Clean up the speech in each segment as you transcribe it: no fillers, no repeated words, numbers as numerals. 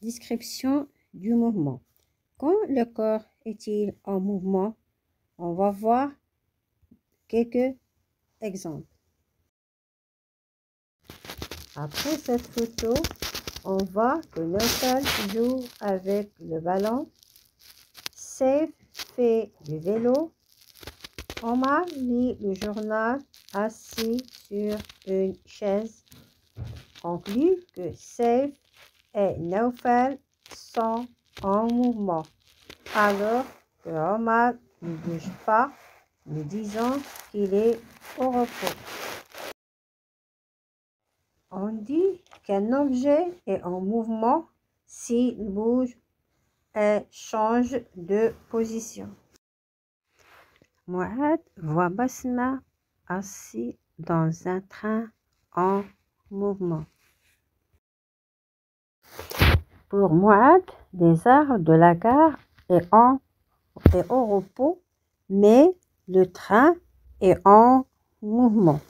Description du mouvement. Quand le corps est-il en mouvement? On va voir quelques exemples. Après cette photo, on voit que Naufal joue avec le ballon, Saif fait du vélo, Omar lit le journal assis sur une chaise. Conclut que Saif et Naufal sont en mouvement, alors que Omar ne bouge pas, nous disons qu'il est au repos. On dit qu'un objet est en mouvement s'il bouge et change de position. Mouad voit Basma assis dans un train en mouvement. Pour Mouad, les arbres de la gare est au repos, mais le train est en mouvement.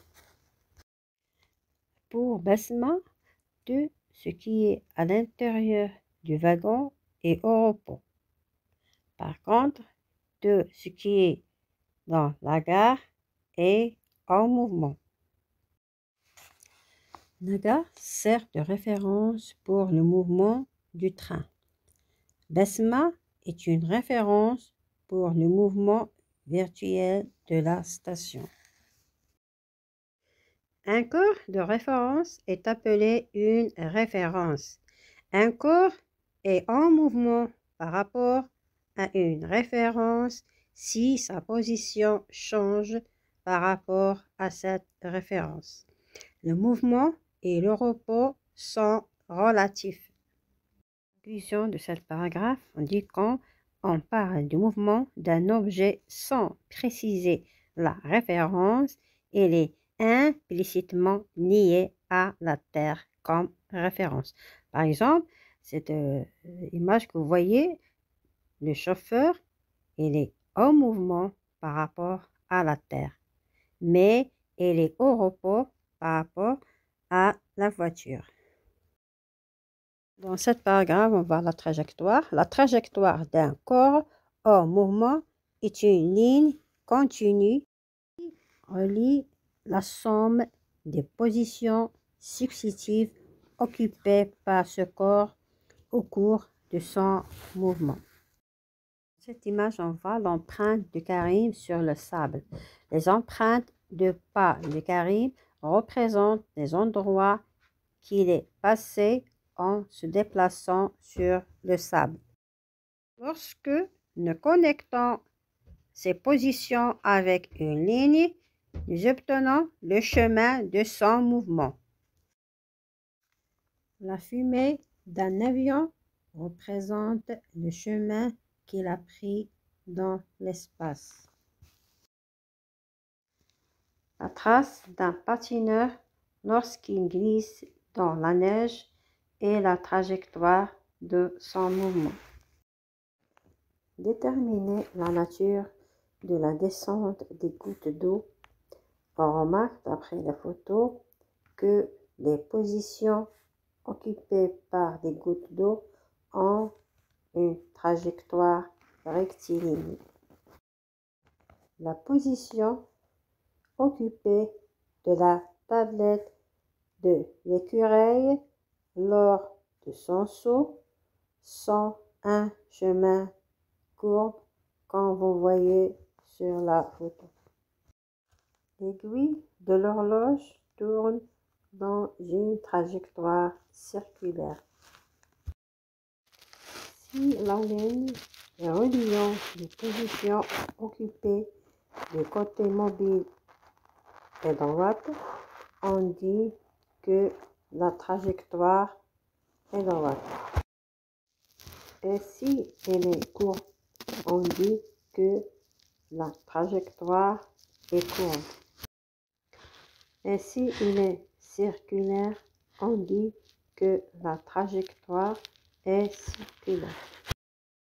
Pour Basma, tout ce qui est à l'intérieur du wagon est au repos. Par contre, tout ce qui est dans la gare est en mouvement. La gare sert de référence pour le mouvement du train. Basma est une référence pour le mouvement virtuel de la station. Un corps de référence est appelé une référence. Un corps est en mouvement par rapport à une référence si sa position change par rapport à cette référence. Le mouvement et le repos sont relatifs. Conclusion de ce paragraphe, on dit quand on parle du mouvement d'un objet sans préciser la référence, il est implicitement lié à la Terre comme référence. Par exemple, cette image que vous voyez, le chauffeur, il est en mouvement par rapport à la Terre, mais il est au repos par rapport à la voiture. Dans ce paragraphe, on voit la trajectoire. La trajectoire d'un corps en mouvement est une ligne continue qui relie la somme des positions successives occupées par ce corps au cours de son mouvement. Dans cette image, on voit l'empreinte de Karim sur le sable. Les empreintes de pas de Karim représentent les endroits qu'il est passé en se déplaçant sur le sable. Lorsque nous connectons ces positions avec une ligne, nous obtenons le chemin de son mouvement. La fumée d'un avion représente le chemin qu'il a pris dans l'espace. La trace d'un patineur lorsqu'il glisse dans la neige et la trajectoire de son mouvement. Déterminer la nature de la descente des gouttes d'eau. On remarque d'après la photo que les positions occupées par des gouttes d'eau ont une trajectoire rectiligne. La position occupée de la tablette de l'écureuil lors de son saut sont un chemin courbe comme vous voyez sur la photo. L'aiguille de l'horloge tourne dans une trajectoire circulaire. Si la ligne reliant les positions occupées du côté mobile est droite, on dit que la trajectoire est droite. Et si elle est courbe, on dit que la trajectoire est courbe. Et si elle est circulaire, on dit que la trajectoire est circulaire.